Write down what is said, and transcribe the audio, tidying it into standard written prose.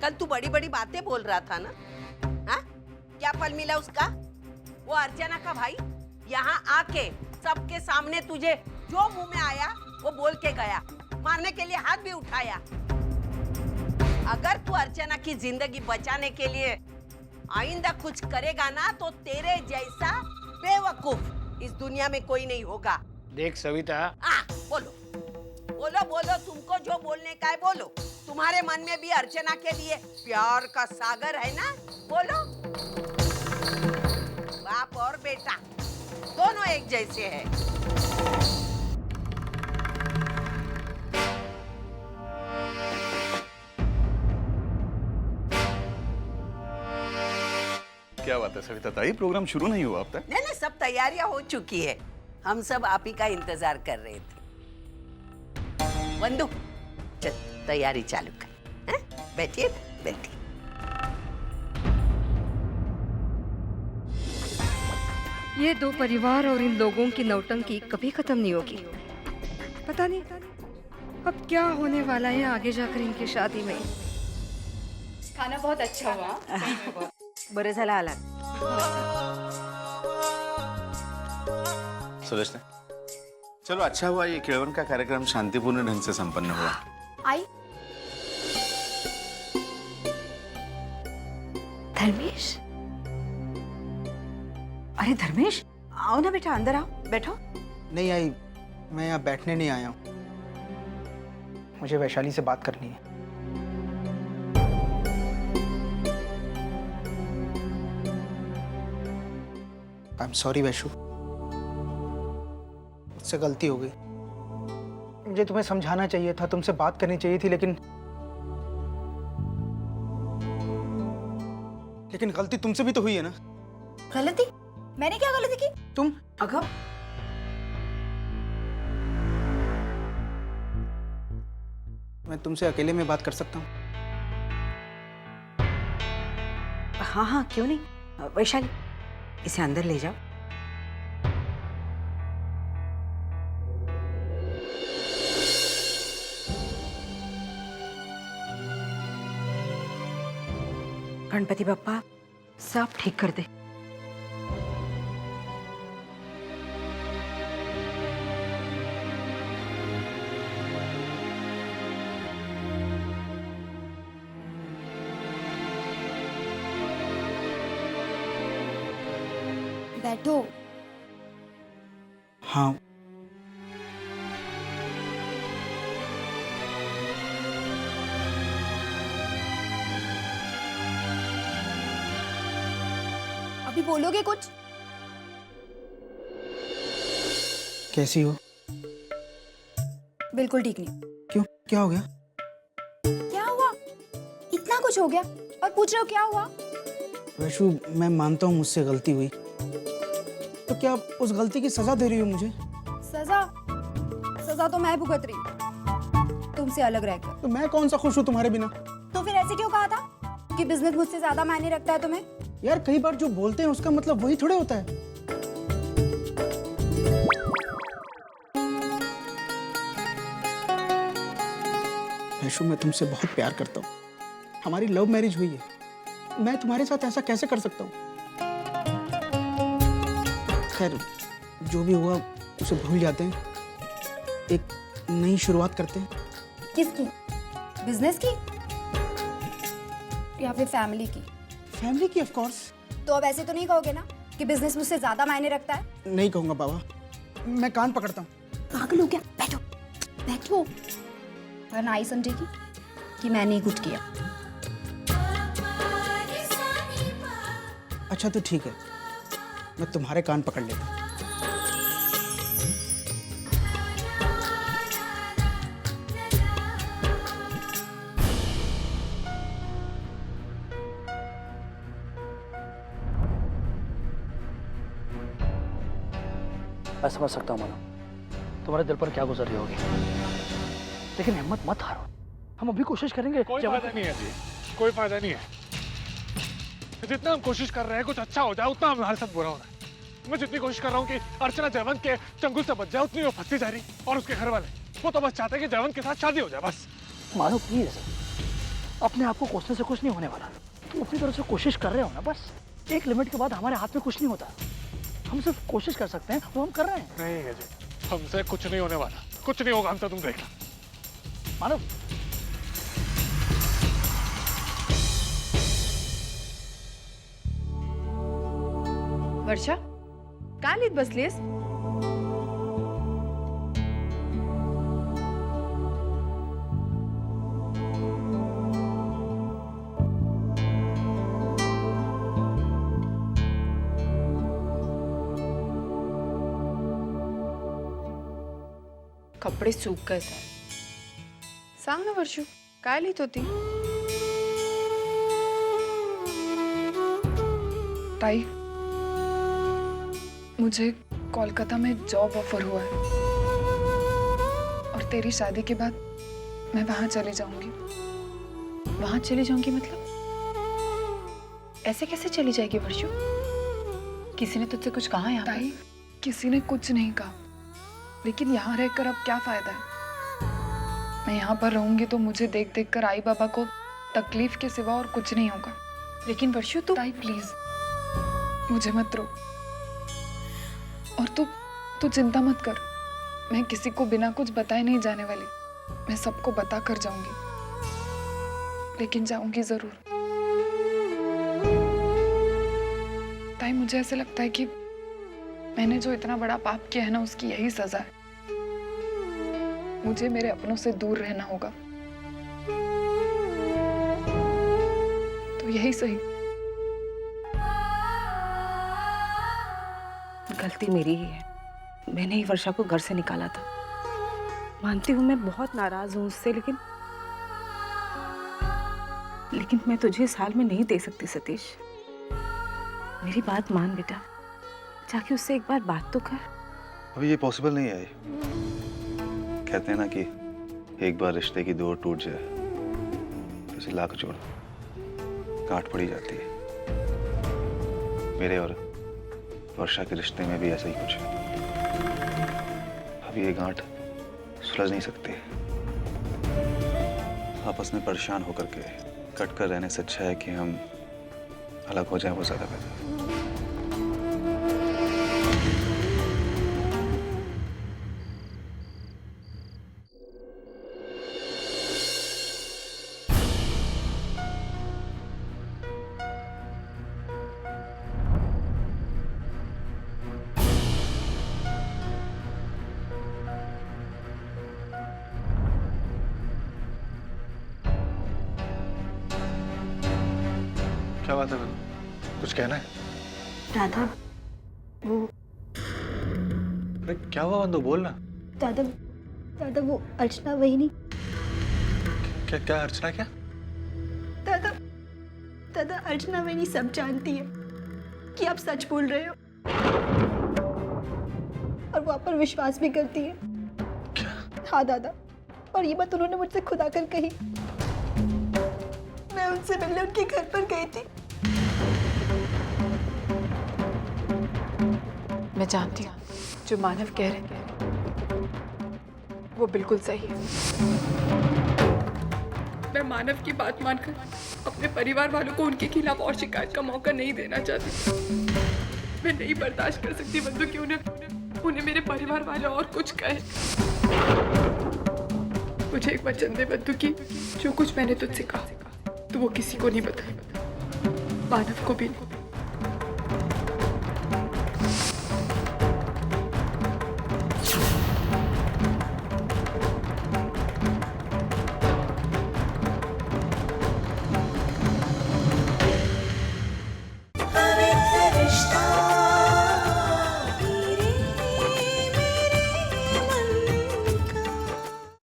कल तू बड़ी बड़ी बातें बोल रहा था ना, हाँ? क्या फल मिला उसका? वो अर्चना का भाई यहाँ आके सबके सामने तुझे जो मुंह में आया वो बोल के गया, मारने के लिए हाथ भी उठाया। अगर तू अर्चना की जिंदगी बचाने के लिए आइंदा कुछ करेगा ना तो तेरे जैसा बेवकूफ इस दुनिया में कोई नहीं होगा। देख सविता, बोलो बोलो बोलो, तुमको जो बोलने का है बोलो। तुम्हारे मन में भी अर्चना के लिए प्यार का सागर है ना, बोलो। बाप और बेटा दोनों एक जैसे हैं। क्या बात है सविता ताई, प्रोग्राम शुरू नहीं हुआ अब तक? नहीं, सब तैयारियां हो चुकी है। हम सब आप ही का इंतजार कर रहे थे। वंदु, चल तैयारी चालू कर। बैठिए बैठिए। ये दो परिवार और इन लोगों की नौटंकी कभी खत्म नहीं होगी। पता नहीं अब क्या होने वाला है आगे जाकर इनकी शादी में। खाना बहुत अच्छा हुआ। बरे झाला आला। सुरेश, चलो अच्छा हुआ ये केळवन का कार्यक्रम शांतिपूर्ण ढंग से संपन्न हुआ। आई धर्मेश, अरे धर्मेश आओ ना बेटा, अंदर आओ, बैठो। नहीं आई, मैं यहाँ बैठने नहीं आया हूँ, मुझे वैशाली से बात करनी है। आई एम सॉरी वैशु, मुझसे गलती हो गई। मुझे तुम्हें समझाना चाहिए था, तुमसे बात करनी चाहिए थी, लेकिन गलती तुमसे भी तो हुई है ना। गलती? मैंने क्या गलती की? तुम अगर मैं तुमसे अकेले में बात कर सकता हूँ? हाँ हाँ क्यों नहीं, वैशाली इसे अंदर ले जाओ। गणपति बप्पा सब ठीक कर दे। बैठो। हाँ अभी बोलोगे कुछ? कैसी हो? बिल्कुल ठीक नहीं। क्यों, क्या हो गया? क्या हुआ? इतना कुछ हो गया और पूछ रहे हो क्या हुआ? वैशु, मैं मानता हूँ मुझसे गलती हुई, तो क्या उस गलती की सजा दे रही हो मुझे? सजा तो मैं भुगत रही हूँ तुमसे अलग रहकर। तो मैं कौन सा खुश हूँ तुम्हारे बिना? तो फिर ऐसे क्यों कहा था कि बिजनेस मुझसे ज्यादा मायने रखता है तुम्हें? यार कई बार जो बोलते हैं उसका मतलब वही थोड़े होता है। वैशु, मैं तुमसे बहुत प्यार करता हूँ, हमारी लव मैरिज हुई है, मैं तुम्हारे साथ ऐसा कैसे कर सकता हूँ? खैर जो भी हुआ उसे भूल जाते हैं, एक नई शुरुआत करते हैं। किसकी? बिजनेस की या फिर फैमिली की? फैमिली की, ऑफ कोर्स। तो अब ऐसे तो नहीं कहोगे ना कि बिजनेस मुझसे ज्यादा मायने रखता है? नहीं कहूंगा बाबा, मैं कान पकड़ता हूँ। पागल हो क्या? बैठो बैठो, वरना आई समझेगी कि मैंने ही कुछ किया। अच्छा तो ठीक है, मैं तुम्हारे कान पकड़ लेता हूँ। मैं समझ सकता हूँ मानव, तुम्हारे दिल पर क्या गुजर रही होगी, लेकिन हिम्मत मत हारो, हम अभी कोशिश करेंगे। कोई फायदा नहीं है जी, कोई फायदा नहीं है। जितना हम कोशिश कर रहे हैं कुछ अच्छा हो जाए, उतना हमारे साथ बुरा हो रहा है। मैं जितनी कोशिश कर रहा हूँ कि अर्चना जयवंत के चंगुल से बच जाए, उतनी वो फंसती जा रही। और उसके घर वाले वो तो बस चाहते हैं कि जयवंत के साथ शादी हो जाए बस। मानो प्लीज, अपने आप को कोसने से कुछ नहीं होने वाला। तुम अपनी तरफ से कोशिश कर रहे हो ना, बस एक लिमिट के बाद हमारे हाथ में कुछ नहीं होता। हम सिर्फ कोशिश कर सकते हैं, वो हम कर रहे हैं। नहीं अजय, हमसे कुछ नहीं होने वाला, कुछ नहीं होगा हमसे, तुम देखना। मानव, वर्षा का लिहित बसलीस? कपडे सूक गए सर. सांग ना वर्षू, काय लिहित होती? ताई, मुझे कोलकाता में जॉब ऑफर हुआ है और तेरी शादी के बाद मैं वहां चली जाऊंगी। वहां चली जाऊंगी मतलब? ऐसे कैसे चली जाएगी वर्षू? किसी ने तुझसे कुछ कहा यहाँ? ताई, किसी ने कुछ नहीं कहा, लेकिन यहाँ रहकर अब क्या फायदा है? मैं यहाँ पर रहूंगी तो मुझे देख देख कर आई बाबा को तकलीफ के सिवा और कुछ नहीं होगा। लेकिन वर्षू तू... ताई प्लीज मुझे मत रोक, और तू चिंता मत कर। मैं किसी को बिना कुछ बताए नहीं जाने वाली। मैं सबको बता कर जाऊंगी, लेकिन जाऊंगी जरूर। ताई, मुझे ऐसे लगता है कि मैंने जो इतना बड़ा पाप किया है ना, उसकी यही सजा है। मुझे मेरे अपनों से दूर रहना होगा, तो यही सही। गलती मेरी ही है। मैंने ही वर्षा को घर से निकाला था। मानती हूँ मैं बहुत नाराज हूँ उससे, लेकिन मैं तुझे इस हाल में नहीं दे सकती सतीश। मेरी बात मान बेटा, जाके उससे एक बार बात तो कर। अभी ये पॉसिबल नहीं है। कहते हैं ना कि एक बार रिश्ते की डोर टूट जाए तो उसे लाख जोड़ गांठ पड़ी जाती है। मेरे और वर्षा के रिश्ते में भी ऐसा ही कुछ है। अब ये गांठ सुलझ नहीं सकती। आपस में परेशान होकर के कट कर रहने से अच्छा है कि हम अलग हो जाएं, वो ज्यादा बेहतर है। क्या बात है? कुछ कहना है? दादा, वो अरे क्या हुआ बंधु, बोल ना। दादा वो अर्चना वही नहीं। क्या अर्चना? क्या दादा अर्चना वही नहीं सब जानती है कि आप सच बोल रहे हो, और वो आप पर विश्वास भी करती है। क्या? हाँ दादा, और ये बात उन्होंने मुझसे खुद आकर कही। मैं उनसे मिलने उनके घर पर गई थी। मैं जानती हूँ जो मानव कह रहे हैं वो बिल्कुल सही है। मैं मानव की बात मानकर अपने परिवार वालों को उनके खिलाफ और शिकायत का मौका नहीं देना चाहती। मैं नहीं बर्दाश्त कर सकती बंधु कि उन्हें मेरे परिवार वाले और कुछ कहे। मुझे एक वचन दे बंधु कि जो कुछ मैंने तुझसे कहा तो वो किसी को नहीं बताए, मानव को भी नहीं।